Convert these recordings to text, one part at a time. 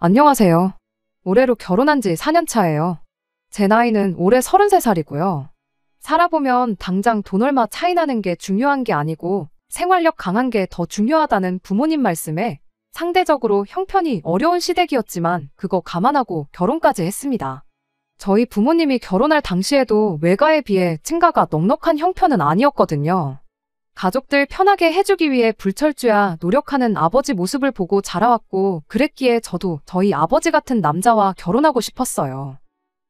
안녕하세요. 올해로 결혼한 지 4년 차예요. 제 나이는 올해 33살이고요. 살아보면 당장 돈 얼마 차이 나는 게 중요한 게 아니고 생활력 강한 게 더 중요하다는 부모님 말씀에 상대적으로 형편이 어려운 시댁이었지만 그거 감안하고 결혼까지 했습니다. 저희 부모님이 결혼할 당시에도 외가에 비해 친가가 넉넉한 형편은 아니었거든요. 가족들 편하게 해주기 위해 불철주야 노력하는 아버지 모습을 보고 자라왔고 그랬기에 저도 저희 아버지 같은 남자와 결혼하고 싶었어요.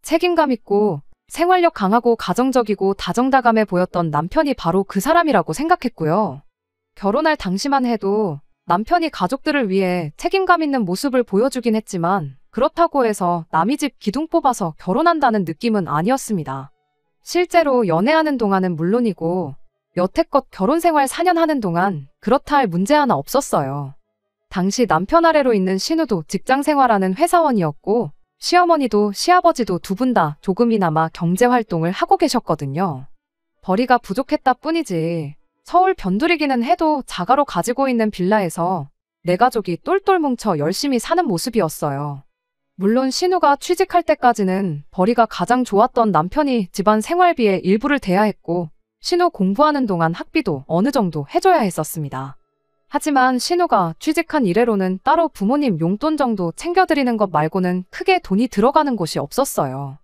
책임감 있고 생활력 강하고 가정적이고 다정다감해 보였던 남편이 바로 그 사람이라고 생각했고요. 결혼할 당시만 해도 남편이 가족들을 위해 책임감 있는 모습을 보여주긴 했지만 그렇다고 해서 남의 집 기둥 뽑아서 결혼한다는 느낌은 아니었습니다. 실제로 연애하는 동안은 물론이고 여태껏 결혼 생활 4년 하는 동안 그렇다 할 문제 하나 없었어요. 당시 남편 아래로 있는 신우도 직장 생활하는 회사원이었고 시어머니도 시아버지도 두 분 다 조금이나마 경제활동을 하고 계셨거든요. 벌이가 부족했다 뿐이지 서울 변두리기는 해도 자가로 가지고 있는 빌라에서 내 가족이 똘똘 뭉쳐 열심히 사는 모습이었어요. 물론 신우가 취직할 때까지는 벌이가 가장 좋았던 남편이 집안 생활비의 일부를 대야 했고 신우 공부하는 동안 학비도 어느 정도 해줘야 했었습니다. 하지만 신우가 취직한 이래로는 따로 부모님 용돈 정도 챙겨드리는 것 말고는 크게 돈이 들어가는 곳이 없었어요.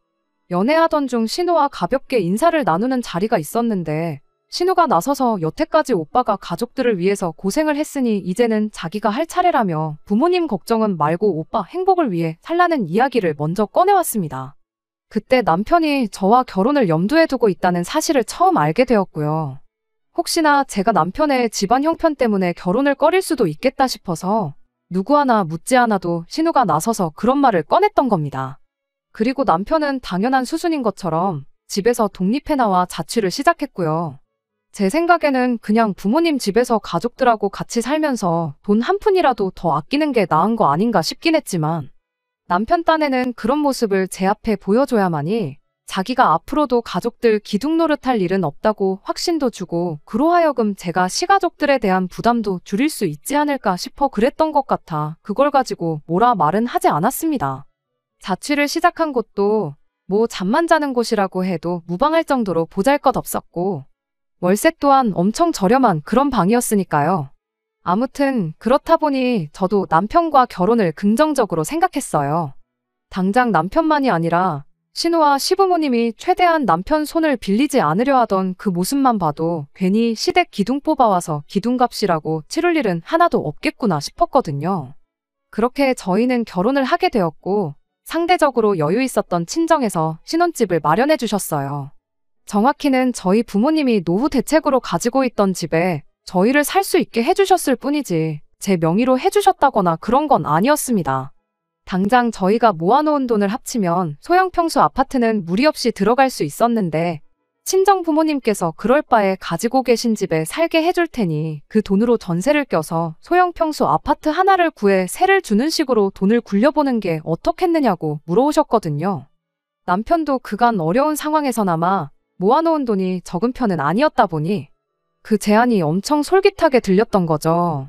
연애하던 중 신우와 가볍게 인사를 나누는 자리가 있었는데 신우가 나서서 여태까지 오빠가 가족들을 위해서 고생을 했으니 이제는 자기가 할 차례라며 부모님 걱정은 말고 오빠 행복을 위해 살라는 이야기를 먼저 꺼내왔습니다. 그때 남편이 저와 결혼을 염두에 두고 있다는 사실을 처음 알게 되었고요. 혹시나 제가 남편의 집안 형편 때문에 결혼을 꺼릴 수도 있겠다 싶어서 누구 하나 묻지 않아도 신우가 나서서 그런 말을 꺼냈던 겁니다. 그리고 남편은 당연한 수순인 것처럼 집에서 독립해 나와 자취를 시작했고요. 제 생각에는 그냥 부모님 집에서 가족들하고 같이 살면서 돈 한 푼이라도 더 아끼는 게 나은 거 아닌가 싶긴 했지만 남편 딴에는 그런 모습을 제 앞에 보여줘야만이 자기가 앞으로도 가족들 기둥 노릇할 일은 없다고 확신도 주고 그로하여금 제가 시가족들에 대한 부담도 줄일 수 있지 않을까 싶어 그랬던 것 같아 그걸 가지고 뭐라 말은 하지 않았습니다. 자취를 시작한 곳도 뭐 잠만 자는 곳이라고 해도 무방할 정도로 보잘것없었고 월세 또한 엄청 저렴한 그런 방이었으니까요. 아무튼 그렇다 보니 저도 남편과 결혼을 긍정적으로 생각했어요. 당장 남편만이 아니라 신우와 시부모님이 최대한 남편 손을 빌리지 않으려 하던 그 모습만 봐도 괜히 시댁 기둥 뽑아와서 기둥값이라고 치를 일은 하나도 없겠구나 싶었거든요. 그렇게 저희는 결혼을 하게 되었고 상대적으로 여유 있었던 친정에서 신혼집을 마련해 주셨어요. 정확히는 저희 부모님이 노후 대책으로 가지고 있던 집에 저희를 살 수 있게 해주셨을 뿐이지 제 명의로 해주셨다거나 그런 건 아니었습니다. 당장 저희가 모아놓은 돈을 합치면 소형 평수 아파트는 무리 없이 들어갈 수 있었는데 친정 부모님께서 그럴 바에 가지고 계신 집에 살게 해줄 테니 그 돈으로 전세를 껴서 소형 평수 아파트 하나를 구해 세를 주는 식으로 돈을 굴려보는 게 어떻겠느냐고 물어오셨거든요. 남편도 그간 어려운 상황에서나마 모아놓은 돈이 적은 편은 아니었다 보니 그 제안이 엄청 솔깃하게 들렸던 거죠.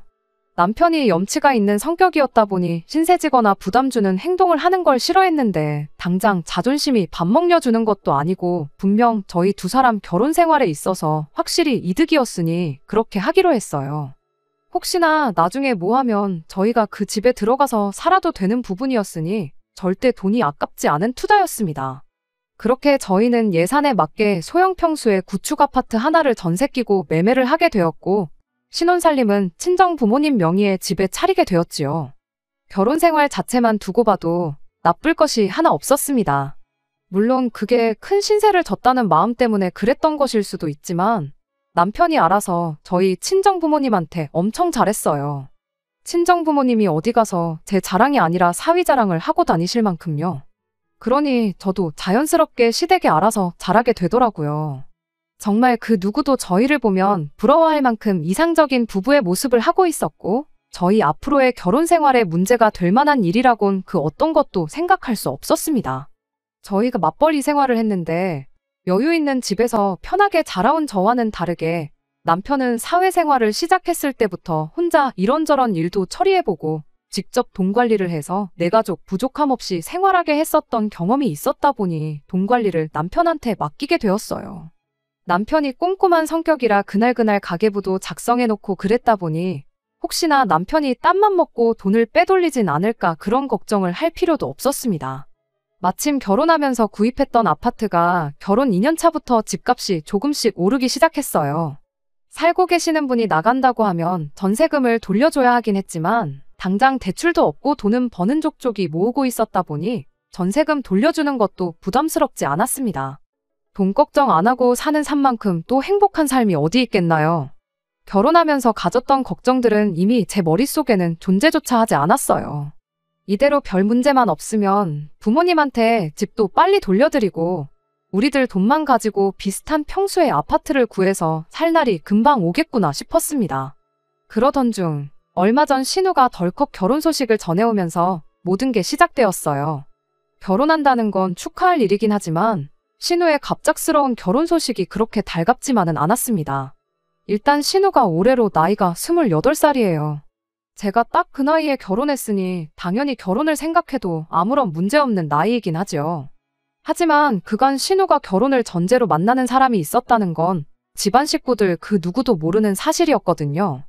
남편이 염치가 있는 성격이었다 보니 신세지거나 부담 주는 행동을 하는 걸 싫어했는데 당장 자존심이 밥 먹여주는 것도 아니고 분명 저희 두 사람 결혼 생활에 있어서 확실히 이득이었으니 그렇게 하기로 했어요. 혹시나 나중에 뭐 하면 저희가 그 집에 들어가서 살아도 되는 부분이었으니 절대 돈이 아깝지 않은 투자였습니다. 그렇게 저희는 예산에 맞게 소형 평수의 구축 아파트 하나를 전세 끼고 매매를 하게 되었고 신혼살림은 친정 부모님 명의의 집에 차리게 되었지요. 결혼 생활 자체만 두고 봐도 나쁠 것이 하나 없었습니다. 물론 그게 큰 신세를 졌다는 마음 때문에 그랬던 것일 수도 있지만 남편이 알아서 저희 친정 부모님한테 엄청 잘했어요. 친정 부모님이 어디 가서 제 자랑이 아니라 사위 자랑을 하고 다니실 만큼요. 그러니 저도 자연스럽게 시댁에 알아서 잘하게 되더라고요. 정말 그 누구도 저희를 보면 부러워할 만큼 이상적인 부부의 모습을 하고 있었고 저희 앞으로의 결혼 생활에 문제가 될 만한 일이라곤 그 어떤 것도 생각할 수 없었습니다. 저희가 맞벌이 생활을 했는데 여유 있는 집에서 편하게 자라온 저와는 다르게 남편은 사회생활을 시작했을 때부터 혼자 이런저런 일도 처리해보고 직접 돈 관리를 해서 내 가족 부족함 없이 생활하게 했었던 경험이 있었다 보니 돈 관리를 남편한테 맡기게 되었어요. 남편이 꼼꼼한 성격이라 그날그날 가계부도 작성해놓고 그랬다 보니 혹시나 남편이 땀만 먹고 돈을 빼돌리진 않을까 그런 걱정을 할 필요도 없었습니다. 마침 결혼하면서 구입했던 아파트가 결혼 2년 차부터 집값이 조금씩 오르기 시작했어요. 살고 계시는 분이 나간다고 하면 전세금을 돌려줘야 하긴 했지만 당장 대출도 없고 돈은 버는 족족이 모으고 있었다 보니 전세금 돌려주는 것도 부담스럽지 않았습니다. 돈 걱정 안 하고 사는 삶만큼 또 행복한 삶이 어디 있겠나요? 결혼하면서 가졌던 걱정들은 이미 제 머릿속에는 존재조차 하지 않았어요. 이대로 별 문제만 없으면 부모님한테 집도 빨리 돌려드리고 우리들 돈만 가지고 비슷한 평수의 아파트를 구해서 살 날이 금방 오겠구나 싶었습니다. 그러던 중 얼마 전 신우가 덜컥 결혼 소식을 전해오면서 모든 게 시작되었어요. 결혼한다는 건 축하할 일이긴 하지만 신우의 갑작스러운 결혼 소식이 그렇게 달갑지만은 않았습니다. 일단 신우가 올해로 나이가 28살이에요. 제가 딱 그 나이에 결혼했으니 당연히 결혼을 생각해도 아무런 문제없는 나이이긴 하죠. 하지만 그간 신우가 결혼을 전제로 만나는 사람이 있었다는 건 집안 식구들 그 누구도 모르는 사실이었거든요.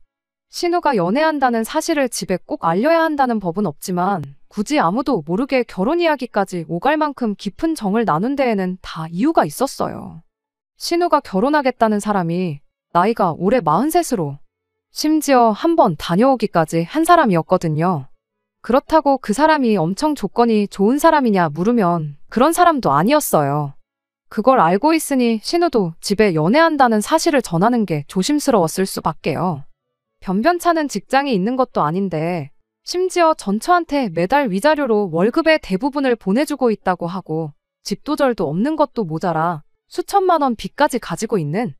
신우가 연애한다는 사실을 집에 꼭 알려야 한다는 법은 없지만 굳이 아무도 모르게 결혼 이야기까지 오갈 만큼 깊은 정을 나눈 데에는 다 이유가 있었어요. 신우가 결혼하겠다는 사람이 나이가 올해 43으로 심지어 한번 다녀오기까지 한 사람이었거든요. 그렇다고 그 사람이 엄청 조건이 좋은 사람이냐 물으면 그런 사람도 아니었어요. 그걸 알고 있으니 신우도 집에 연애한다는 사실을 전하는 게 조심스러웠을 수밖에요. 변변찮은 직장이 있는 것도 아닌데 심지어 전처한테 매달 위자료로 월급의 대부분을 보내주고 있다고 하고 집도절도 없는 것도 모자라 수천만 원 빚까지 가지고 있는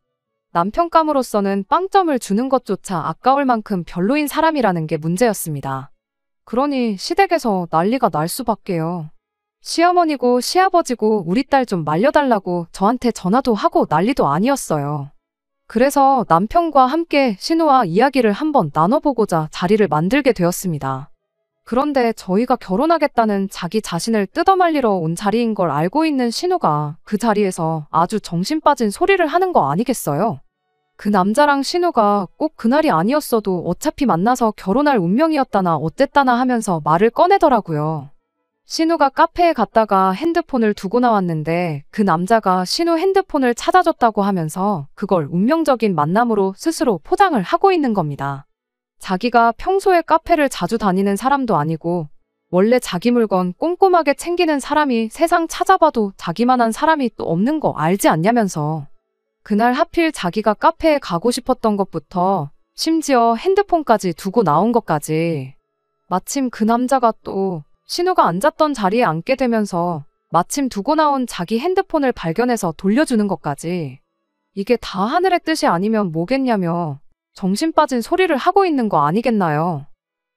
남편감으로서는 빵점을 주는 것조차 아까울 만큼 별로인 사람이라는 게 문제였습니다. 그러니 시댁에서 난리가 날 수밖에요. 시어머니고 시아버지고 우리 딸 좀 말려달라고 저한테 전화도 하고 난리도 아니었어요. 그래서 남편과 함께 신우와 이야기를 한번 나눠보고자 자리를 만들게 되었습니다. 그런데 저희가 결혼하겠다는 자기 자신을 뜯어말리러 온 자리인 걸 알고 있는 신우가 그 자리에서 아주 정신 빠진 소리를 하는 거 아니겠어요? 그 남자랑 신우가 꼭 그날이 아니었어도 어차피 만나서 결혼할 운명이었다나 어쨌다나 하면서 말을 꺼내더라고요. 신우가 카페에 갔다가 핸드폰을 두고 나왔는데 그 남자가 신우 핸드폰을 찾아줬다고 하면서 그걸 운명적인 만남으로 스스로 포장을 하고 있는 겁니다. 자기가 평소에 카페를 자주 다니는 사람도 아니고 원래 자기 물건 꼼꼼하게 챙기는 사람이 세상 찾아봐도 자기만한 사람이 또 없는 거 알지 않냐면서 그날 하필 자기가 카페에 가고 싶었던 것부터 심지어 핸드폰까지 두고 나온 것까지 마침 그 남자가 또 신우가 앉았던 자리에 앉게 되면서 마침 두고 나온 자기 핸드폰을 발견해서 돌려주는 것까지 이게 다 하늘의 뜻이 아니면 뭐겠냐며 정신 빠진 소리를 하고 있는 거 아니겠나요?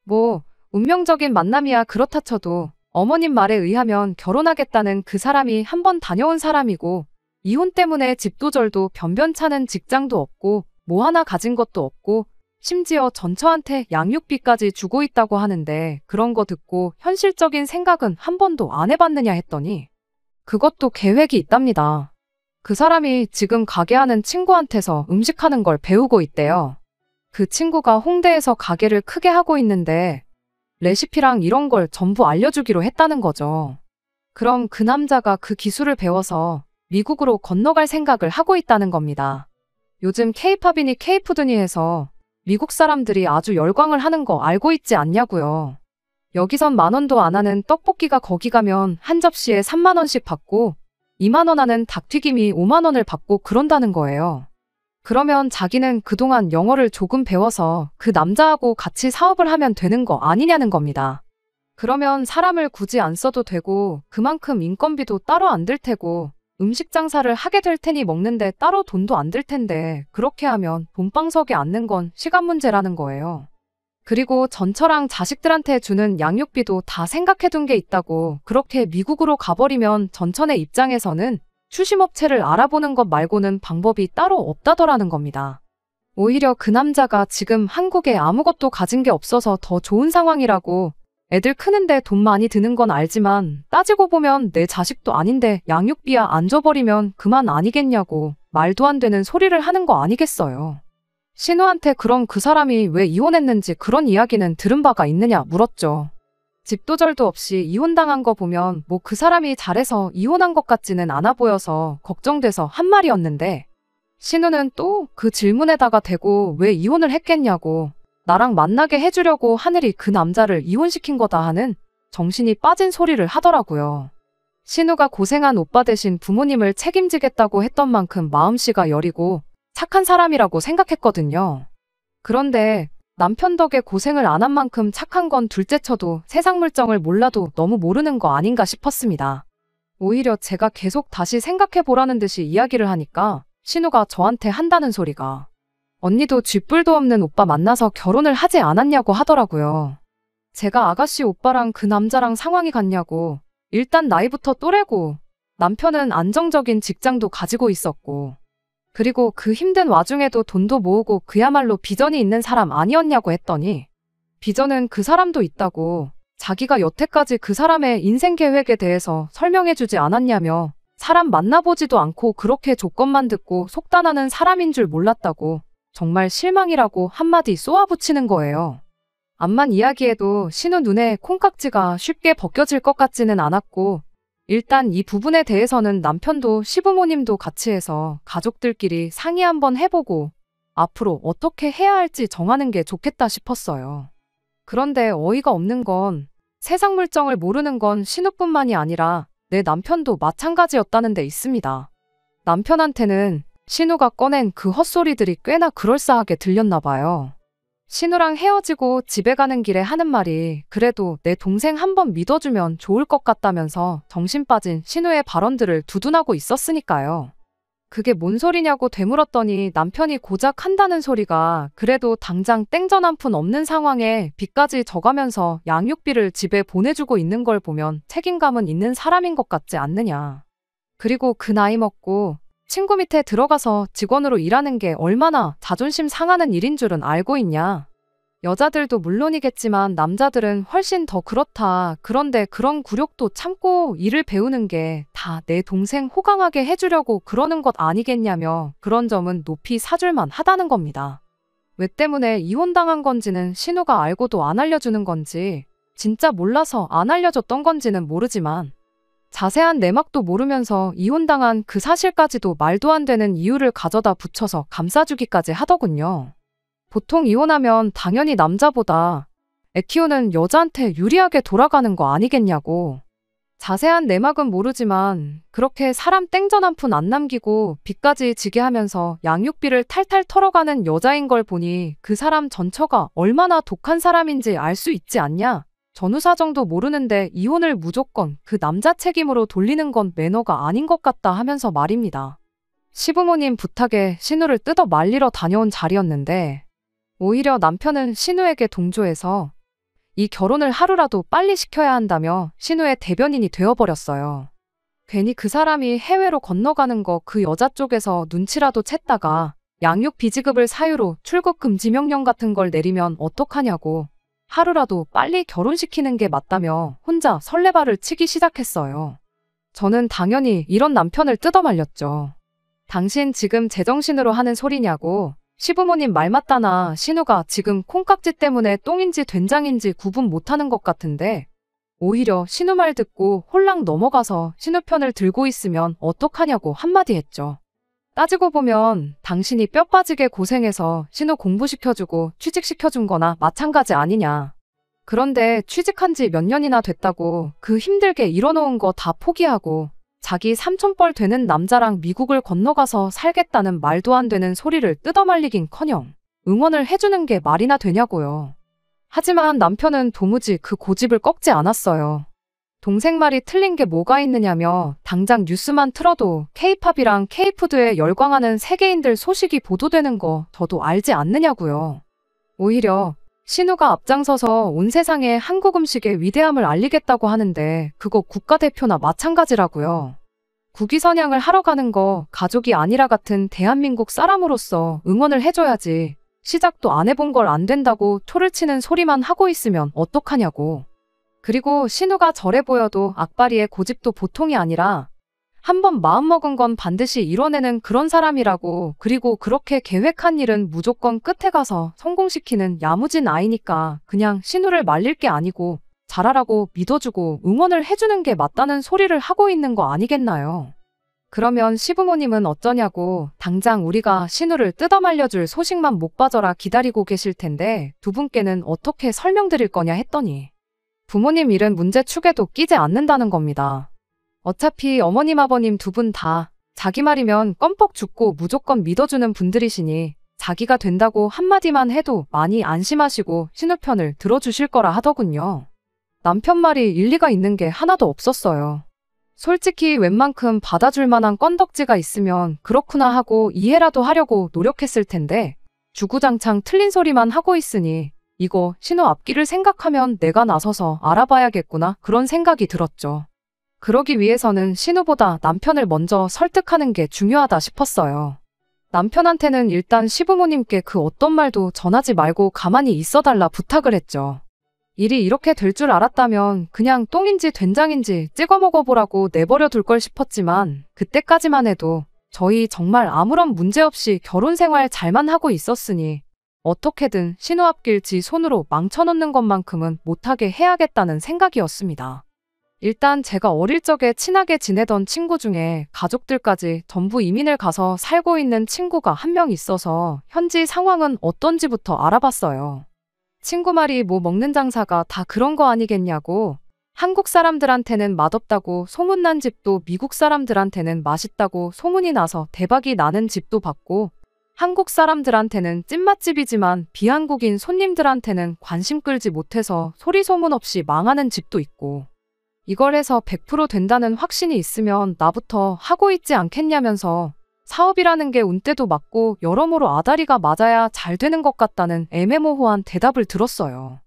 뭐 운명적인 만남이야 그렇다 쳐도 어머님 말에 의하면 결혼하겠다는 그 사람이 한번 다녀온 사람이고 이혼 때문에 집도절도 변변찮은 직장도 없고 뭐 하나 가진 것도 없고 심지어 전처한테 양육비까지 주고 있다고 하는데 그런 거 듣고 현실적인 생각은 한 번도 안 해봤느냐 했더니 그것도 계획이 있답니다. 그 사람이 지금 가게 하는 친구한테서 음식하는 걸 배우고 있대요. 그 친구가 홍대에서 가게를 크게 하고 있는데 레시피랑 이런 걸 전부 알려주기로 했다는 거죠. 그럼 그 남자가 그 기술을 배워서 미국으로 건너갈 생각을 하고 있다는 겁니다. 요즘 K-팝이니 K-푸드니 해서 미국 사람들이 아주 열광을 하는 거 알고 있지 않냐고요. 여기선 10,000원도 안 하는 떡볶이가 거기 가면 한 접시에 30,000원씩 받고 20,000원 하는 닭튀김이 50,000원을 받고 그런다는 거예요. 그러면 자기는 그동안 영어를 조금 배워서 그 남자하고 같이 사업을 하면 되는 거 아니냐는 겁니다. 그러면 사람을 굳이 안 써도 되고 그만큼 인건비도 따로 안 들 테고 음식 장사를 하게 될 테니 먹는데 따로 돈도 안 들 텐데 그렇게 하면 돈방석에 앉는 건 시간 문제라는 거예요. 그리고 전처랑 자식들한테 주는 양육비도 다 생각해둔 게 있다고 그렇게 미국으로 가버리면 전처네 입장에서는 추심업체를 알아보는 것 말고는 방법이 따로 없다더라는 겁니다. 오히려 그 남자가 지금 한국에 아무것도 가진 게 없어서 더 좋은 상황이라고 애들 크는데 돈 많이 드는 건 알지만 따지고 보면 내 자식도 아닌데 양육비야 안 줘버리면 그만 아니겠냐고 말도 안 되는 소리를 하는 거 아니겠어요. 신우한테 그럼 그 사람이 왜 이혼했는지 그런 이야기는 들은 바가 있느냐 물었죠. 집도 절도 없이 이혼당한 거 보면 뭐 그 사람이 잘해서 이혼한 것 같지는 않아 보여서 걱정돼서 한 말이었는데 신우는 또 그 질문에다가 대고 왜 이혼을 했겠냐고 나랑 만나게 해주려고 하늘이 그 남자를 이혼시킨 거다 하는 정신이 빠진 소리를 하더라고요. 신우가 고생한 오빠 대신 부모님을 책임지겠다고 했던 만큼 마음씨가 여리고 착한 사람이라고 생각했거든요. 그런데 남편 덕에 고생을 안 한 만큼 착한 건 둘째 쳐도 세상 물정을 몰라도 너무 모르는 거 아닌가 싶었습니다. 오히려 제가 계속 다시 생각해보라는 듯이 이야기를 하니까 신우가 저한테 한다는 소리가 언니도 쥐뿔도 없는 오빠 만나서 결혼을 하지 않았냐고 하더라고요. 제가 아가씨 오빠랑 그 남자랑 상황이 같냐고 일단 나이부터 또래고 남편은 안정적인 직장도 가지고 있었고 그리고 그 힘든 와중에도 돈도 모으고 그야말로 비전이 있는 사람 아니었냐고 했더니 비전은 그 사람도 있다고 자기가 여태까지 그 사람의 인생 계획에 대해서 설명해주지 않았냐며 사람 만나보지도 않고 그렇게 조건만 듣고 속단하는 사람인 줄 몰랐다고 정말 실망이라고 한마디 쏘아붙이는 거예요. 암만 이야기해도 신우 눈에 콩깍지가 쉽게 벗겨질 것 같지는 않았고 일단 이 부분에 대해서는 남편도 시부모님도 같이 해서 가족들끼리 상의 한번 해보고 앞으로 어떻게 해야 할지 정하는 게 좋겠다 싶었어요. 그런데 어이가 없는 건 세상 물정을 모르는 건 신우뿐만이 아니라 내 남편도 마찬가지였다는 데 있습니다. 남편한테는 신우가 꺼낸 그 헛소리들이 꽤나 그럴싸하게 들렸나 봐요. 신우랑 헤어지고 집에 가는 길에 하는 말이 그래도 내 동생 한번 믿어주면 좋을 것 같다면서 정신 빠진 신우의 발언들을 두둔하고 있었으니까요. 그게 뭔 소리냐고 되물었더니 남편이 고작 한다는 소리가 그래도 당장 땡전 한 푼 없는 상황에 빚까지 져가면서 양육비를 집에 보내주고 있는 걸 보면 책임감은 있는 사람인 것 같지 않느냐. 그리고 그 나이 먹고 친구 밑에 들어가서 직원으로 일하는 게 얼마나 자존심 상하는 일인 줄은 알고 있냐. 여자들도 물론이겠지만 남자들은 훨씬 더 그렇다. 그런데 그런 굴욕도 참고 일을 배우는 게 다 내 동생 호강하게 해주려고 그러는 것 아니겠냐며 그런 점은 높이 사줄만 하다는 겁니다. 왜 때문에 이혼당한 건지는 신우가 알고도 안 알려주는 건지 진짜 몰라서 안 알려줬던 건지는 모르지만 자세한 내막도 모르면서 이혼당한 그 사실까지도 말도 안 되는 이유를 가져다 붙여서 감싸주기까지 하더군요. 보통 이혼하면 당연히 남자보다 애 키우는 여자한테 유리하게 돌아가는 거 아니겠냐고. 자세한 내막은 모르지만 그렇게 사람 땡전 한 푼 안 남기고 빚까지 지게 하면서 양육비를 탈탈 털어가는 여자인 걸 보니 그 사람 전처가 얼마나 독한 사람인지 알 수 있지 않냐. 전후 사정도 모르는데 이혼을 무조건 그 남자 책임으로 돌리는 건 매너가 아닌 것 같다 하면서 말입니다. 시부모님 부탁에 신우를 뜯어 말리러 다녀온 자리였는데 오히려 남편은 신우에게 동조해서 이 결혼을 하루라도 빨리 시켜야 한다며 신우의 대변인이 되어버렸어요. 괜히 그 사람이 해외로 건너가는 거 그 여자 쪽에서 눈치라도 챘다가 양육 비지급을 사유로 출국 금지 명령 같은 걸 내리면 어떡하냐고 하루라도 빨리 결혼시키는 게 맞다며 혼자 설레발을 치기 시작했어요. 저는 당연히 이런 남편을 뜯어 말렸죠. 당신 지금 제정신으로 하는 소리냐고. 시부모님 말 맞다나 신우가 지금 콩깍지 때문에 똥인지 된장인지 구분 못하는 것 같은데 오히려 신우 말 듣고 홀랑 넘어가서 신우 편을 들고 있으면 어떡하냐고 한마디 했죠. 따지고 보면 당신이 뼈 빠지게 고생해서 신우 공부시켜주고 취직시켜준 거나 마찬가지 아니냐. 그런데 취직한 지 몇 년이나 됐다고 그 힘들게 일어놓은 거 다 포기하고 자기 삼촌뻘 되는 남자랑 미국을 건너가서 살겠다는 말도 안 되는 소리를 뜯어말리긴커녕 응원을 해주는 게 말이나 되냐고요. 하지만 남편은 도무지 그 고집을 꺾지 않았어요. 동생 말이 틀린 게 뭐가 있느냐며 당장 뉴스만 틀어도 K-팝이랑 K-푸드에 열광하는 세계인들 소식이 보도되는 거 저도 알지 않느냐고요. 오히려 신우가 앞장서서 온 세상에 한국 음식의 위대함을 알리겠다고 하는데 그거 국가대표나 마찬가지라고요. 국위선양을 하러 가는 거 가족이 아니라 같은 대한민국 사람으로서 응원을 해줘야지. 시작도 안 해본 걸 안 된다고 초를 치는 소리만 하고 있으면 어떡하냐고. 그리고 신우가 저래 보여도 악바리의 고집도 보통이 아니라 한번 마음먹은 건 반드시 이뤄내는 그런 사람이라고. 그리고 그렇게 계획한 일은 무조건 끝에 가서 성공시키는 야무진 아이니까 그냥 신우를 말릴 게 아니고 잘하라고 믿어주고 응원을 해주는 게 맞다는 소리를 하고 있는 거 아니겠나요? 그러면 시부모님은 어쩌냐고. 당장 우리가 신우를 뜯어말려줄 소식만 못 봐줘라 기다리고 계실 텐데 두 분께는 어떻게 설명드릴 거냐 했더니 부모님 일은 문제 축에도 끼지 않는다는 겁니다. 어차피 어머님 아버님 두 분 다 자기 말이면 껌뻑 죽고 무조건 믿어주는 분들이시니 자기가 된다고 한마디만 해도 많이 안심하시고 신우 편을 들어주실 거라 하더군요. 남편 말이 일리가 있는 게 하나도 없었어요. 솔직히 웬만큼 받아줄 만한 건덕지가 있으면 그렇구나 하고 이해라도 하려고 노력했을 텐데 주구장창 틀린 소리만 하고 있으니 이거 신우 앞길을 생각하면 내가 나서서 알아봐야겠구나 그런 생각이 들었죠. 그러기 위해서는 신우보다 남편을 먼저 설득하는 게 중요하다 싶었어요. 남편한테는 일단 시부모님께 그 어떤 말도 전하지 말고 가만히 있어달라 부탁을 했죠. 일이 이렇게 될 줄 알았다면 그냥 똥인지 된장인지 찍어 먹어보라고 내버려 둘 걸 싶었지만 그때까지만 해도 저희 정말 아무런 문제 없이 결혼 생활 잘만 하고 있었으니 어떻게든 신우 앞길 지 손으로 망쳐놓는 것만큼은 못하게 해야겠다는 생각이었습니다. 일단 제가 어릴 적에 친하게 지내던 친구 중에 가족들까지 전부 이민을 가서 살고 있는 친구가 한 명 있어서 현지 상황은 어떤지부터 알아봤어요. 친구 말이 뭐 먹는 장사가 다 그런 거 아니겠냐고. 한국 사람들한테는 맛없다고 소문난 집도 미국 사람들한테는 맛있다고 소문이 나서 대박이 나는 집도 봤고 한국 사람들한테는 찐맛집이지만 비한국인 손님들한테는 관심 끌지 못해서 소리 소문 없이 망하는 집도 있고 이걸 해서 100% 된다는 확신이 있으면 나부터 하고 있지 않겠냐면서 사업이라는 게 운때도 맞고 여러모로 아다리가 맞아야 잘 되는 것 같다는 애매모호한 대답을 들었어요.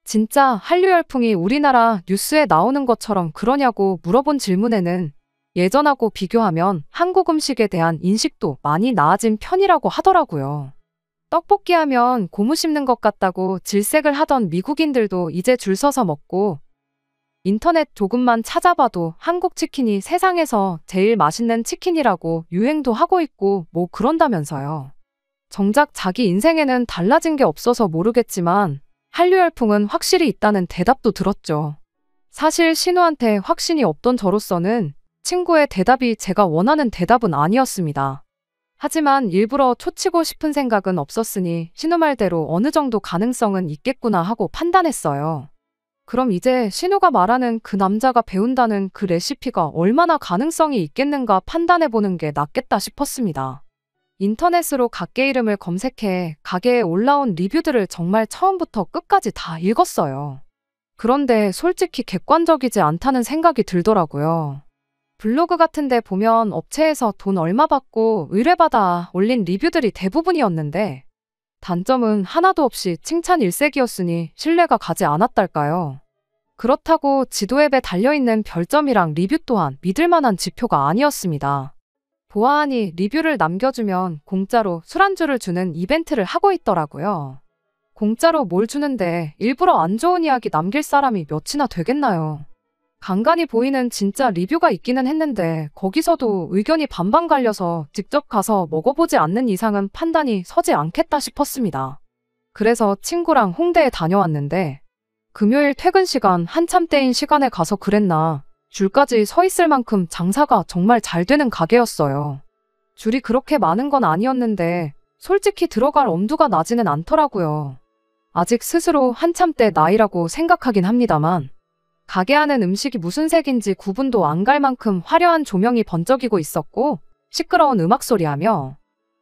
진짜 한류 열풍이 우리나라 뉴스에 나오는 것처럼 그러냐고 물어본 질문에는 예전하고 비교하면 한국 음식에 대한 인식도 많이 나아진 편이라고 하더라고요. 떡볶이 하면 고무 씹는 것 같다고 질색을 하던 미국인들도 이제 줄 서서 먹고 인터넷 조금만 찾아봐도 한국 치킨이 세상에서 제일 맛있는 치킨이라고 유행도 하고 있고 뭐 그런다면서요. 정작 자기 인생에는 달라진 게 없어서 모르겠지만 한류 열풍은 확실히 있다는 대답도 들었죠. 사실 신우한테 확신이 없던 저로서는 친구의 대답이 제가 원하는 대답은 아니었습니다. 하지만 일부러 초치고 싶은 생각은 없었으니 신우 말대로 어느 정도 가능성은 있겠구나 하고 판단했어요. 그럼 이제 신우가 말하는 그 남자가 배운다는 그 레시피가 얼마나 가능성이 있겠는가 판단해보는 게 낫겠다 싶었습니다. 인터넷으로 가게 이름을 검색해 가게에 올라온 리뷰들을 정말 처음부터 끝까지 다 읽었어요. 그런데 솔직히 객관적이지 않다는 생각이 들더라고요. 블로그 같은 데 보면 업체에서 돈 얼마 받고 의뢰받아 올린 리뷰들이 대부분이었는데 단점은 하나도 없이 칭찬 일색이었으니 신뢰가 가지 않았달까요. 그렇다고 지도 앱에 달려있는 별점이랑 리뷰 또한 믿을 만한 지표가 아니었습니다. 보아하니 리뷰를 남겨주면 공짜로 술안주를 주는 이벤트를 하고 있더라고요. 공짜로 뭘 주는데 일부러 안 좋은 이야기 남길 사람이 몇이나 되겠나요. 간간히 보이는 진짜 리뷰가 있기는 했는데 거기서도 의견이 반반 갈려서 직접 가서 먹어보지 않는 이상은 판단이 서지 않겠다 싶었습니다. 그래서 친구랑 홍대에 다녀왔는데 금요일 퇴근 시간 한참 때인 시간에 가서 그랬나 줄까지 서 있을 만큼 장사가 정말 잘 되는 가게였어요. 줄이 그렇게 많은 건 아니었는데 솔직히 들어갈 엄두가 나지는 않더라고요. 아직 스스로 한참 때 나이라고 생각하긴 합니다만 가게 안은 음식이 무슨 색인지 구분도 안 갈 만큼 화려한 조명이 번쩍이고 있었고 시끄러운 음악 소리하며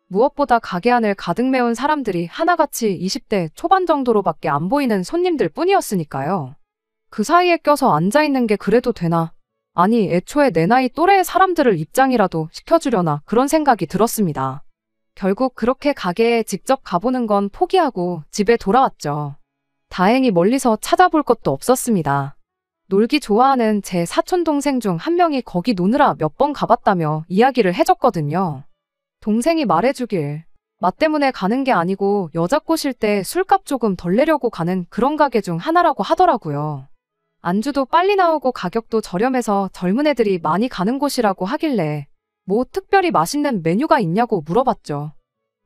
무엇보다 가게 안을 가득 메운 사람들이 하나같이 20대 초반 정도로밖에 안 보이는 손님들 뿐이었으니까요. 그 사이에 껴서 앉아있는 게 그래도 되나? 아니 애초에 내 나이 또래의 사람들을 입장이라도 시켜주려나 그런 생각이 들었습니다. 결국 그렇게 가게에 직접 가보는 건 포기하고 집에 돌아왔죠. 다행히 멀리서 찾아볼 것도 없었습니다. 놀기 좋아하는 제 사촌 동생 중 한 명이 거기 노느라 몇 번 가봤다며 이야기를 해줬거든요. 동생이 말해주길 맛 때문에 가는 게 아니고 여자 꼬실 때 술값 조금 덜 내려고 가는 그런 가게 중 하나라고 하더라고요. 안주도 빨리 나오고 가격도 저렴해서 젊은 애들이 많이 가는 곳이라고 하길래 뭐 특별히 맛있는 메뉴가 있냐고 물어봤죠.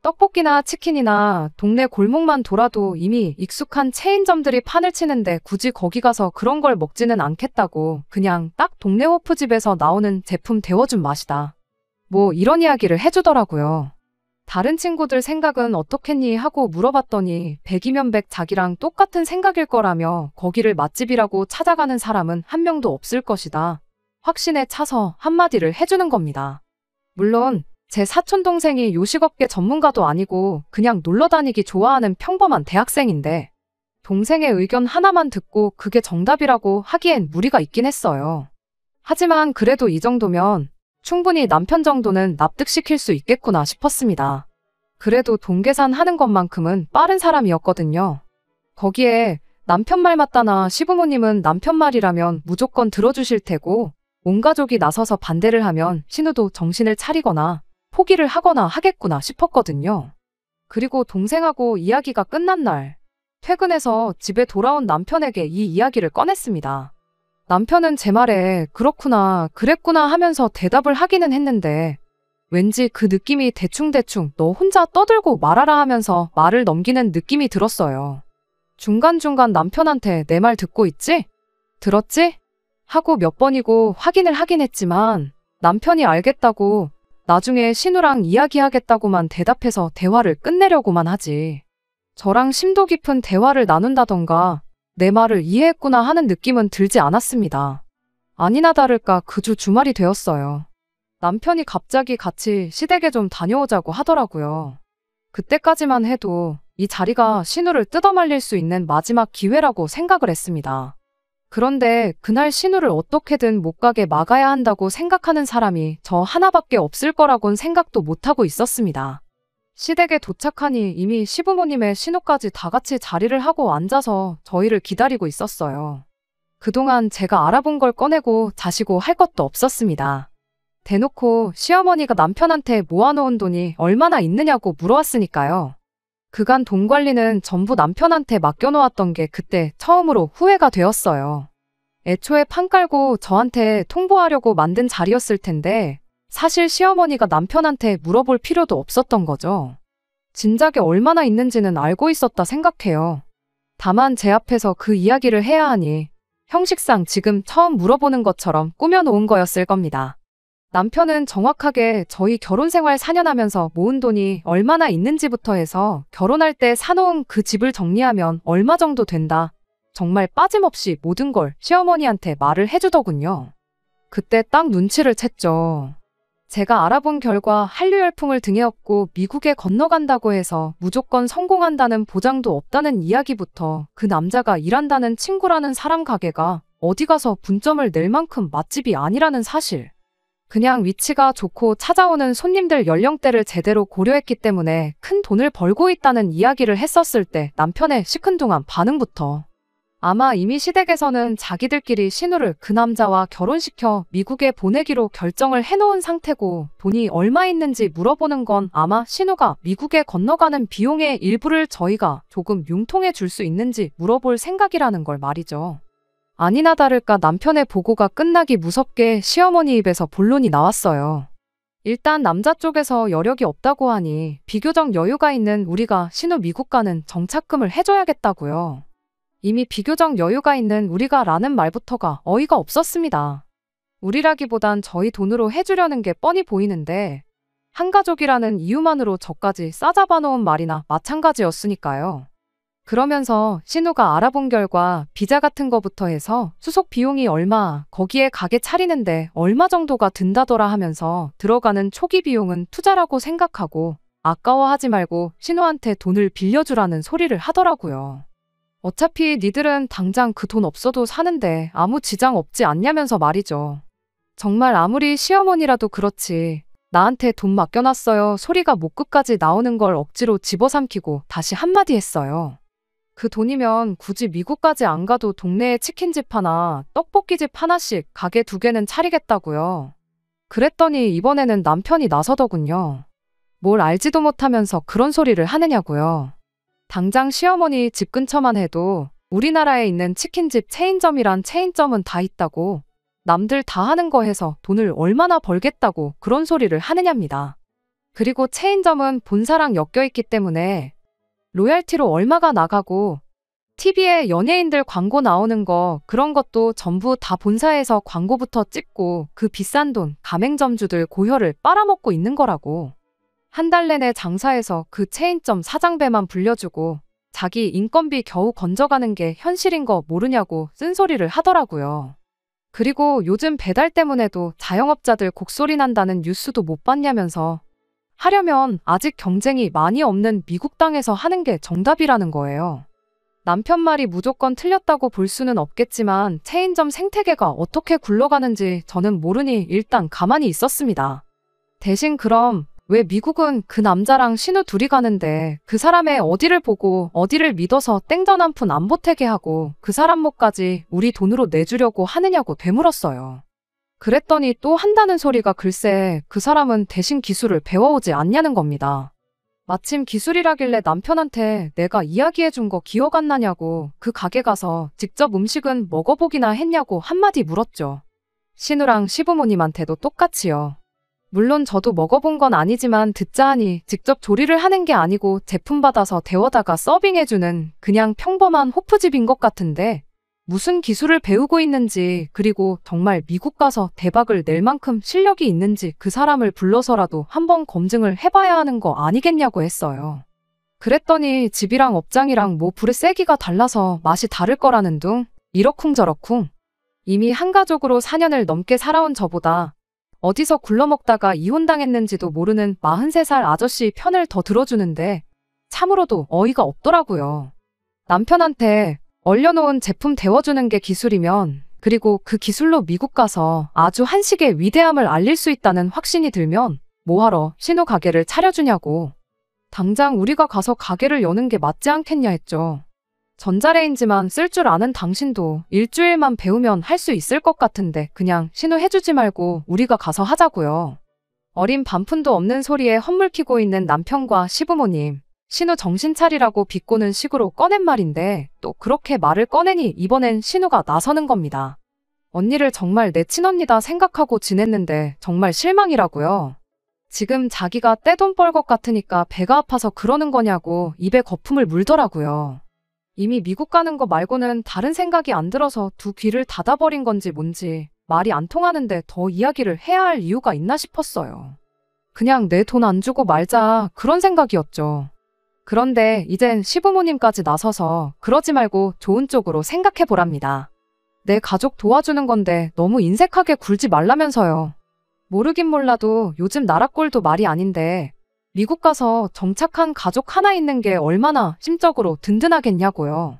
떡볶이나 치킨이나 동네 골목만 돌아도 이미 익숙한 체인점들이 판을 치는데 굳이 거기 가서 그런 걸 먹지는 않겠다고 그냥 딱 동네 호프집에서 나오는 제품 데워준 맛이다. 뭐 이런 이야기를 해주더라고요. 다른 친구들 생각은 어떻겠니 하고 물어봤더니 100이면 100 자기랑 똑같은 생각일 거라며 거기를 맛집이라고 찾아가는 사람은 한 명도 없을 것이다. 확신에 차서 한마디를 해주는 겁니다. 물론 제 사촌동생이 요식업계 전문가도 아니고 그냥 놀러 다니기 좋아하는 평범한 대학생인데 동생의 의견 하나만 듣고 그게 정답이라고 하기엔 무리가 있긴 했어요. 하지만 그래도 이 정도면 충분히 남편 정도는 납득시킬 수 있겠구나 싶었습니다. 그래도 동계산 하는 것만큼은 빠른 사람이었거든요. 거기에 남편 말 맞다나 시부모님은 남편 말이라면 무조건 들어주실 테고 온 가족이 나서서 반대를 하면 신우도 정신을 차리거나 포기를 하거나 하겠구나 싶었거든요. 그리고 동생하고 이야기가 끝난 날, 퇴근해서 집에 돌아온 남편에게 이 이야기를 꺼냈습니다. 남편은 제 말에 그렇구나, 그랬구나 하면서 대답을 하기는 했는데 왠지 그 느낌이 대충대충 너 혼자 떠들고 말하라 하면서 말을 넘기는 느낌이 들었어요. 중간중간 남편한테 내 말 듣고 있지? 들었지? 하고 몇 번이고 확인을 하긴 했지만 남편이 알겠다고 나중에 신우랑 이야기하겠다고만 대답해서 대화를 끝내려고만 하지. 저랑 심도 깊은 대화를 나눈다던가 내 말을 이해했구나 하는 느낌은 들지 않았습니다. 아니나 다를까 그 주 주말이 되었어요. 남편이 갑자기 같이 시댁에 좀 다녀오자고 하더라고요. 그때까지만 해도 이 자리가 신우를 뜯어말릴 수 있는 마지막 기회라고 생각을 했습니다. 그런데 그날 신우를 어떻게든 못 가게 막아야 한다고 생각하는 사람이 저 하나밖에 없을 거라곤 생각도 못하고 있었습니다. 시댁에 도착하니 이미 시부모님의 신우까지 다 같이 자리를 하고 앉아서 저희를 기다리고 있었어요. 그동안 제가 알아본 걸 꺼내고 자시고 할 것도 없었습니다. 대놓고 시어머니가 남편한테 모아놓은 돈이 얼마나 있느냐고 물어왔으니까요. 그간 돈 관리는 전부 남편한테 맡겨놓았던 게 그때 처음으로 후회가 되었어요. 애초에 판 깔고 저한테 통보하려고 만든 자리였을 텐데 사실 시어머니가 남편한테 물어볼 필요도 없었던 거죠. 진작에 얼마나 있는지는 알고 있었다 생각해요. 다만 제 앞에서 그 이야기를 해야 하니 형식상 지금 처음 물어보는 것처럼 꾸며놓은 거였을 겁니다. 남편은 정확하게 저희 결혼생활 4년 하면서 모은 돈이 얼마나 있는지부터 해서 결혼할 때 사놓은 그 집을 정리하면 얼마 정도 된다. 정말 빠짐없이 모든 걸 시어머니한테 말을 해주더군요. 그때 딱 눈치를 챘죠. 제가 알아본 결과 한류 열풍을 등에 업고 미국에 건너간다고 해서 무조건 성공한다는 보장도 없다는 이야기부터 그 남자가 일한다는 친구라는 사람 가게가 어디 가서 분점을 낼 만큼 맛집이 아니라는 사실. 그냥 위치가 좋고 찾아오는 손님들 연령대를 제대로 고려했기 때문에 큰 돈을 벌고 있다는 이야기를 했었을 때 남편의 시큰둥한 반응부터 아마 이미 시댁에서는 자기들끼리 신우를 그 남자와 결혼시켜 미국에 보내기로 결정을 해놓은 상태고 돈이 얼마 있는지 물어보는 건 아마 신우가 미국에 건너가는 비용의 일부를 저희가 조금 융통해 줄 수 있는지 물어볼 생각이라는 걸 말이죠. 아니나 다를까 남편의 보고가 끝나기 무섭게 시어머니 입에서 본론이 나왔어요. 일단 남자 쪽에서 여력이 없다고 하니 비교적 여유가 있는 우리가 신우 미국 가는 정착금을 해줘야겠다고요. 이미 비교적 여유가 있는 우리가 라는 말부터가 어이가 없었습니다. 우리라기보단 저희 돈으로 해주려는 게 뻔히 보이는데 한 가족이라는 이유만으로 저까지 싸잡아 놓은 말이나 마찬가지였으니까요. 그러면서 신우가 알아본 결과 비자 같은 거부터 해서 수속 비용이 얼마, 거기에 가게 차리는데 얼마 정도가 든다더라 하면서 들어가는 초기 비용은 투자라고 생각하고 아까워하지 말고 신우한테 돈을 빌려주라는 소리를 하더라고요. 어차피 니들은 당장 그 돈 없어도 사는데 아무 지장 없지 않냐면서 말이죠. 정말 아무리 시어머니라도 그렇지 나한테 돈 맡겨놨어요 소리가 목 끝까지 나오는 걸 억지로 집어삼키고 다시 한마디 했어요. 그 돈이면 굳이 미국까지 안 가도 동네에 치킨집 하나, 떡볶이집 하나씩 가게 2개는 차리겠다고요. 그랬더니 이번에는 남편이 나서더군요. 뭘 알지도 못하면서 그런 소리를 하느냐고요. 당장 시어머니 집 근처만 해도 우리나라에 있는 치킨집 체인점이란 체인점은 다 있다고, 남들 다 하는 거 해서 돈을 얼마나 벌겠다고 그런 소리를 하느냐입니다. 그리고 체인점은 본사랑 엮여있기 때문에 로얄티로 얼마가 나가고 TV에 연예인들 광고 나오는 거 그런 것도 전부 다 본사에서 광고부터 찍고 그 비싼 돈 가맹점주들 고혈을 빨아먹고 있는 거라고. 한 달 내내 장사해서 그 체인점 사장배만 불려주고 자기 인건비 겨우 건져가는 게 현실인 거 모르냐고 쓴소리를 하더라고요. 그리고 요즘 배달 때문에도 자영업자들 곡소리 난다는 뉴스도 못 봤냐면서 하려면 아직 경쟁이 많이 없는 미국 땅에서 하는 게 정답이라는 거예요. 남편 말이 무조건 틀렸다고 볼 수는 없겠지만 체인점 생태계가 어떻게 굴러가는지 저는 모르니 일단 가만히 있었습니다. 대신 그럼 왜 미국은 그 남자랑 신우 둘이 가는데 그 사람의 어디를 보고 어디를 믿어서 땡전 한 푼 안 보태게 하고 그 사람 목까지 우리 돈으로 내주려고 하느냐고 되물었어요. 그랬더니 또 한다는 소리가 글쎄 그 사람은 대신 기술을 배워오지 않냐는 겁니다. 마침 기술이라길래 남편한테 내가 이야기해준 거 기억 안 나냐고 그 가게 가서 직접 음식은 먹어보기나 했냐고 한마디 물었죠. 신우랑 시부모님한테도 똑같이요. 물론 저도 먹어본 건 아니지만 듣자 하니 직접 조리를 하는 게 아니고 제품 받아서 데워다가 서빙해주는 그냥 평범한 호프집인 것 같은데 무슨 기술을 배우고 있는지 그리고 정말 미국 가서 대박을 낼 만큼 실력이 있는지 그 사람을 불러서라도 한번 검증을 해봐야 하는 거 아니겠냐고 했어요. 그랬더니 집이랑 업장이랑 뭐 불의 세기가 달라서 맛이 다를 거라는 둥 이러쿵저러쿵. 이미 한가족으로 4년을 넘게 살아온 저보다 어디서 굴러먹다가 이혼당했는지도 모르는 43살 아저씨 편을 더 들어주는데 참으로도 어이가 없더라고요. 남편한테 얼려놓은 제품 데워주는 게 기술이면 그리고 그 기술로 미국 가서 아주 한식의 위대함을 알릴 수 있다는 확신이 들면 뭐하러 신우 가게를 차려주냐고. 당장 우리가 가서 가게를 여는 게 맞지 않겠냐 했죠. 전자레인지만 쓸 줄 아는 당신도 일주일만 배우면 할 수 있을 것 같은데 그냥 신우 해주지 말고 우리가 가서 하자고요. 어린 반푼도 없는 소리에 헛물키고 있는 남편과 시부모님. 신우 정신 차리라고 비꼬는 식으로 꺼낸 말인데 또 그렇게 말을 꺼내니 이번엔 신우가 나서는 겁니다. 언니를 정말 내 친언니다 생각하고 지냈는데 정말 실망이라고요. 지금 자기가 떼돈 벌 것 같으니까 배가 아파서 그러는 거냐고 입에 거품을 물더라고요. 이미 미국 가는 거 말고는 다른 생각이 안 들어서 두 귀를 닫아버린 건지 뭔지 말이 안 통하는데 더 이야기를 해야 할 이유가 있나 싶었어요. 그냥 내 돈 안 주고 말자 그런 생각이었죠. 그런데 이젠 시부모님까지 나서서 그러지 말고 좋은 쪽으로 생각해 보랍니다. 내 가족 도와주는 건데 너무 인색하게 굴지 말라면서요. 모르긴 몰라도 요즘 나라 꼴도 말이 아닌데 미국 가서 정착한 가족 하나 있는 게 얼마나 심적으로 든든하겠냐고요.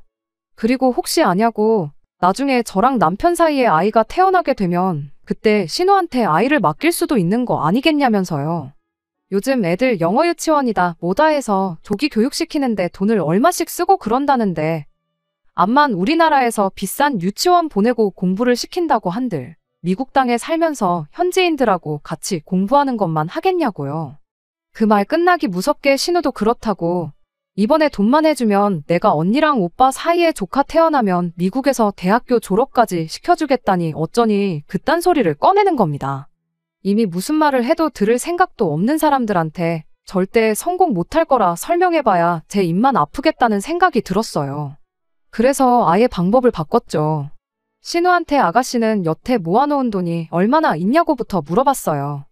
그리고 혹시 아냐고 나중에 저랑 남편 사이에 아이가 태어나게 되면 그때 신우한테 아이를 맡길 수도 있는 거 아니겠냐면서요. 요즘 애들 영어 유치원이다 뭐다 해서 조기 교육시키는데 돈을 얼마씩 쓰고 그런다는데 암만 우리나라에서 비싼 유치원 보내고 공부를 시킨다고 한들 미국 땅에 살면서 현지인들하고 같이 공부하는 것만 하겠냐고요. 그 말 끝나기 무섭게 신우도 그렇다고 이번에 돈만 해주면 내가 언니랑 오빠 사이에 조카 태어나면 미국에서 대학교 졸업까지 시켜주겠다니 어쩌니 그딴 소리를 꺼내는 겁니다. 이미 무슨 말을 해도 들을 생각도 없는 사람들한테 절대 성공 못할 거라 설명해봐야 제 입만 아프겠다는 생각이 들었어요. 그래서 아예 방법을 바꿨죠. 신우한테 아가씨는 여태 모아놓은 돈이 얼마나 있냐고부터 물어봤어요.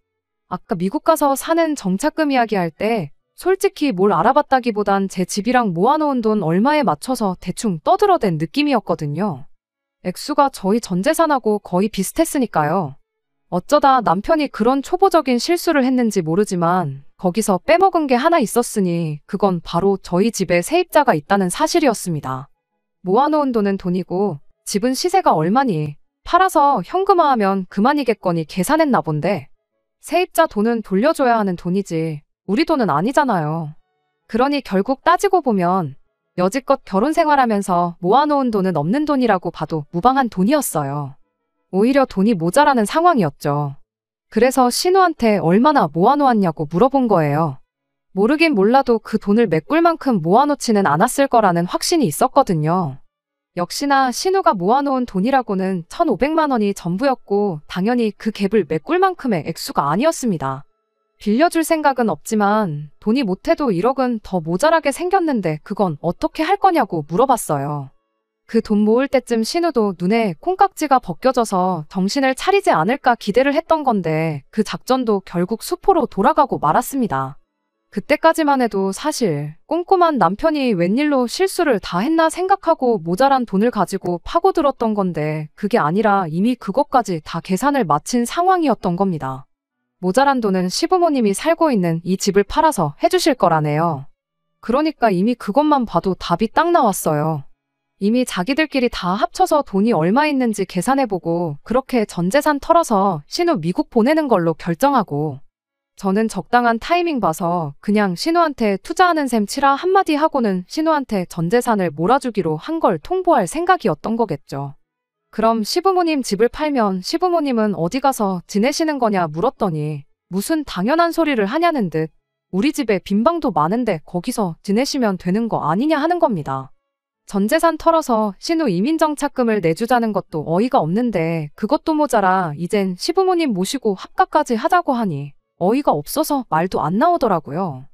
아까 미국 가서 사는 정착금 이야기할 때 솔직히 뭘 알아봤다기보단 제 집이랑 모아놓은 돈 얼마에 맞춰서 대충 떠들어댄 느낌이었거든요. 액수가 저희 전 재산하고 거의 비슷했으니까요. 어쩌다 남편이 그런 초보적인 실수를 했는지 모르지만 거기서 빼먹은 게 하나 있었으니 그건 바로 저희 집에 세입자가 있다는 사실이었습니다. 모아놓은 돈은 돈이고 집은 시세가 얼마니 팔아서 현금화하면 그만이겠거니 계산했나 본데 세입자 돈은 돌려줘야 하는 돈이지 우리 돈은 아니잖아요. 그러니 결국 따지고 보면 여지껏 결혼 생활하면서 모아놓은 돈은 없는 돈이라고 봐도 무방한 돈이었어요. 오히려 돈이 모자라는 상황이었죠. 그래서 신우한테 얼마나 모아놓았냐고 물어본 거예요. 모르긴 몰라도 그 돈을 메꿀 만큼 모아놓지는 않았을 거라는 확신이 있었거든요. 역시나 신우가 모아놓은 돈이라고는 1,500만 원이 전부였고 당연히 그 갭을 메꿀 만큼의 액수가 아니었습니다. 빌려줄 생각은 없지만 돈이 못해도 1억은 더 모자라게 생겼는데 그건 어떻게 할 거냐고 물어봤어요. 그 돈 모을 때쯤 신우도 눈에 콩깍지가 벗겨져서 정신을 차리지 않을까 기대를 했던 건데 그 작전도 결국 수포로 돌아가고 말았습니다. 그때까지만 해도 사실 꼼꼼한 남편이 웬일로 실수를 다 했나 생각하고 모자란 돈을 가지고 파고들었던 건데 그게 아니라 이미 그것까지 다 계산을 마친 상황이었던 겁니다. 모자란 돈은 시부모님이 살고 있는 이 집을 팔아서 해주실 거라네요. 그러니까 이미 그것만 봐도 답이 딱 나왔어요. 이미 자기들끼리 다 합쳐서 돈이 얼마 있는지 계산해보고 그렇게 전 재산 털어서 신우 미국 보내는 걸로 결정하고 저는 적당한 타이밍 봐서 그냥 신우한테 투자하는 셈 치라 한마디 하고는 신우한테 전 재산을 몰아주기로 한 걸 통보할 생각이었던 거겠죠. 그럼 시부모님 집을 팔면 시부모님은 어디 가서 지내시는 거냐 물었더니 무슨 당연한 소리를 하냐는 듯 우리 집에 빈 방도 많은데 거기서 지내시면 되는 거 아니냐 하는 겁니다. 전 재산 털어서 신우 이민정착금을 내주자는 것도 어이가 없는데 그것도 모자라 이젠 시부모님 모시고 합가까지 하자고 하니 어이가 없어서 말도 안 나오더라고요.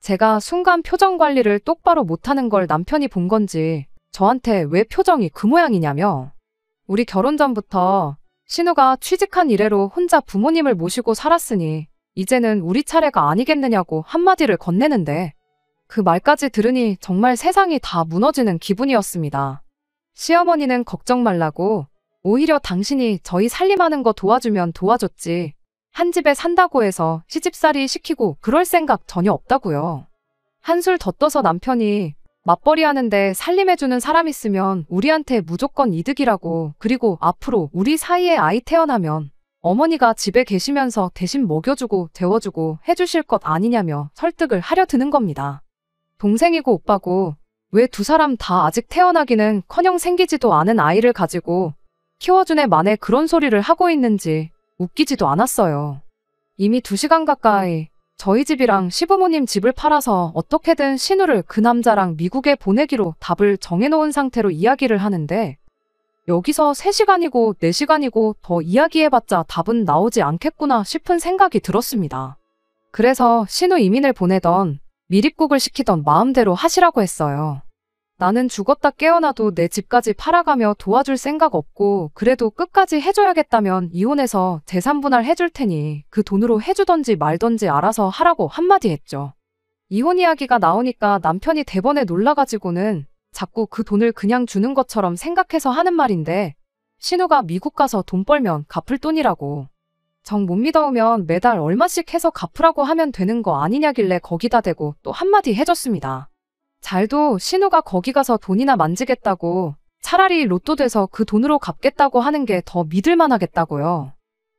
제가 순간 표정 관리를 똑바로 못하는 걸 남편이 본 건지 저한테 왜 표정이 그 모양이냐며 우리 결혼 전부터 신우가 취직한 이래로 혼자 부모님을 모시고 살았으니 이제는 우리 차례가 아니겠느냐고 한마디를 건네는데 그 말까지 들으니 정말 세상이 다 무너지는 기분이었습니다. 시어머니는 걱정 말라고 오히려 당신이 저희 살림하는 거 도와주면 도와줬지 한 집에 산다고 해서 시집살이 시키고 그럴 생각 전혀 없다고요. 한술 더 떠서 남편이 맞벌이 하는데 살림해주는 사람 있으면 우리한테 무조건 이득이라고 그리고 앞으로 우리 사이에 아이 태어나면 어머니가 집에 계시면서 대신 먹여주고 재워주고 해주실 것 아니냐며 설득을 하려 드는 겁니다. 동생이고 오빠고 왜 두 사람 다 아직 태어나기는커녕 생기지도 않은 아이를 가지고 키워준 애 만에 그런 소리를 하고 있는지 웃기지도 않았어요. 이미 2시간 가까이 저희 집이랑 시부모님 집을 팔아서 어떻게든 신우를 그 남자랑 미국에 보내기로 답을 정해놓은 상태로 이야기를 하는데 여기서 3시간이고 4시간이고 더 이야기해봤자 답은 나오지 않겠구나 싶은 생각이 들었습니다. 그래서 신우 이민을 보내던 미립국을 시키던 마음대로 하시라고 했어요. 나는 죽었다 깨어나도 내 집까지 팔아가며 도와줄 생각 없고 그래도 끝까지 해줘야겠다면 이혼해서 재산 분할 해줄 테니 그 돈으로 해주던지 말던지 알아서 하라고 한마디 했죠. 이혼 이야기가 나오니까 남편이 대번에 놀라가지고는 자꾸 그 돈을 그냥 주는 것처럼 생각해서 하는 말인데 신우가 미국 가서 돈 벌면 갚을 돈이라고. 정 못 믿어오면 매달 얼마씩 해서 갚으라고 하면 되는 거 아니냐길래 거기다 대고 또 한마디 해줬습니다. 잘도 신우가 거기 가서 돈이나 만지겠다고 차라리 로또 돼서 그 돈으로 갚겠다고 하는 게 더 믿을만 하겠다고요.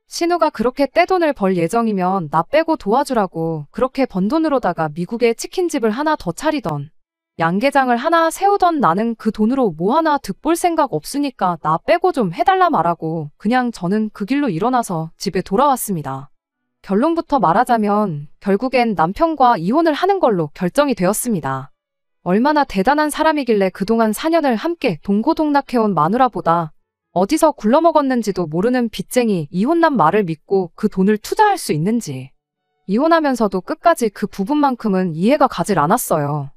신우가 그렇게 떼돈을 벌 예정이면 나 빼고 도와주라고 그렇게 번 돈으로다가 미국에 치킨집을 하나 더 차리던 양계장을 하나 세우던 나는 그 돈으로 뭐 하나 득볼 생각 없으니까 나 빼고 좀 해달라 말하고 그냥 저는 그 길로 일어나서 집에 돌아왔습니다. 결론부터 말하자면 결국엔 남편과 이혼을 하는 걸로 결정이 되었습니다. 얼마나 대단한 사람이길래 그동안 4년을 함께 동고동락해온 마누라보다 어디서 굴러먹었는지도 모르는 빚쟁이 이혼남 말을 믿고 그 돈을 투자할 수 있는지. 이혼하면서도 끝까지 그 부분만큼은 이해가 가질 않았어요.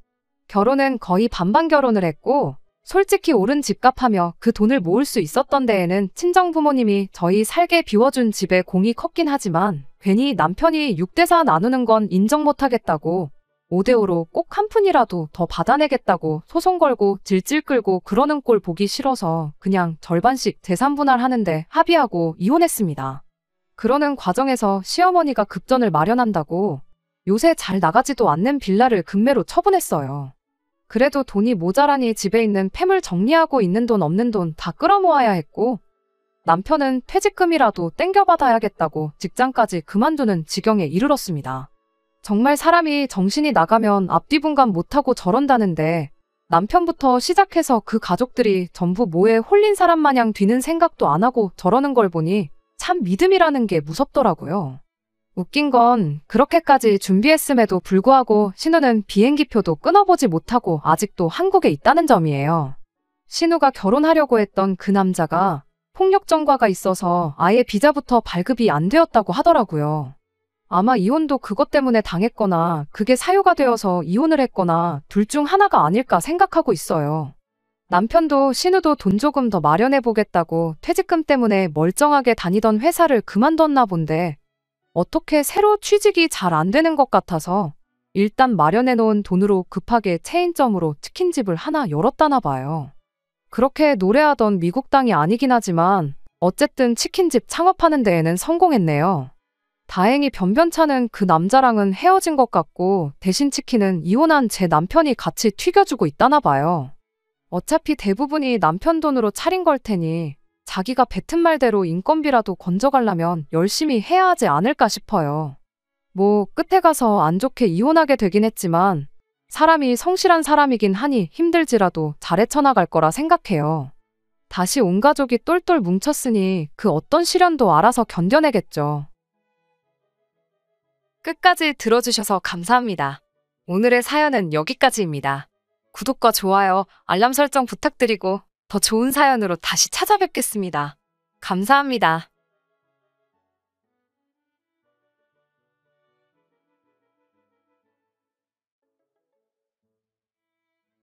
결혼은 거의 반반 결혼을 했고 솔직히 오른 집값하며 그 돈을 모을 수 있었던 데에는 친정부모님이 저희 살게 비워준 집에 공이 컸긴 하지만 괜히 남편이 6대4 나누는 건 인정 못하겠다고 5대5로 꼭 한 푼이라도 더 받아내겠다고 소송 걸고 질질 끌고 그러는 꼴 보기 싫어서 그냥 절반씩 재산 분할하는데 합의하고 이혼했습니다. 그러는 과정에서 시어머니가 급전을 마련한다고 요새 잘 나가지도 않는 빌라를 금매로 처분했어요. 그래도 돈이 모자라니 집에 있는 폐물 정리하고 있는 돈 없는 돈 다 끌어모아야 했고 남편은 퇴직금이라도 땡겨받아야겠다고 직장까지 그만두는 지경에 이르렀습니다. 정말 사람이 정신이 나가면 앞뒤분간 못하고 저런다는데 남편부터 시작해서 그 가족들이 전부 뭐에 홀린 사람 마냥 뒤는 생각도 안 하고 저러는 걸 보니 참 믿음이라는 게 무섭더라고요. 웃긴 건 그렇게까지 준비했음에도 불구하고 신우는 비행기표도 끊어보지 못하고 아직도 한국에 있다는 점이에요. 신우가 결혼하려고 했던 그 남자가 폭력 전과가 있어서 아예 비자부터 발급이 안 되었다고 하더라고요. 아마 이혼도 그것 때문에 당했거나 그게 사유가 되어서 이혼을 했거나 둘 중 하나가 아닐까 생각하고 있어요. 남편도 신우도 돈 조금 더 마련해 보겠다고 퇴직금 때문에 멀쩡하게 다니던 회사를 그만뒀나 본데 어떻게 새로 취직이 잘 안 되는 것 같아서 일단 마련해 놓은 돈으로 급하게 체인점으로 치킨집을 하나 열었다나 봐요. 그렇게 노래하던 미국 땅이 아니긴 하지만 어쨌든 치킨집 창업하는 데에는 성공했네요. 다행히 변변찮은 그 남자랑은 헤어진 것 같고 대신 치킨은 이혼한 제 남편이 같이 튀겨주고 있다나 봐요. 어차피 대부분이 남편 돈으로 차린 걸 테니 자기가 뱉은 말대로 인건비라도 건져가려면 열심히 해야 하지 않을까 싶어요. 뭐 끝에 가서 안 좋게 이혼하게 되긴 했지만 사람이 성실한 사람이긴 하니 힘들지라도 잘 헤쳐나갈 거라 생각해요. 다시 온 가족이 똘똘 뭉쳤으니 그 어떤 시련도 알아서 견뎌내겠죠. 끝까지 들어주셔서 감사합니다. 오늘의 사연은 여기까지입니다. 구독과 좋아요, 알람 설정 부탁드리고 더 좋은 사연으로 다시 찾아뵙겠습니다. 감사합니다.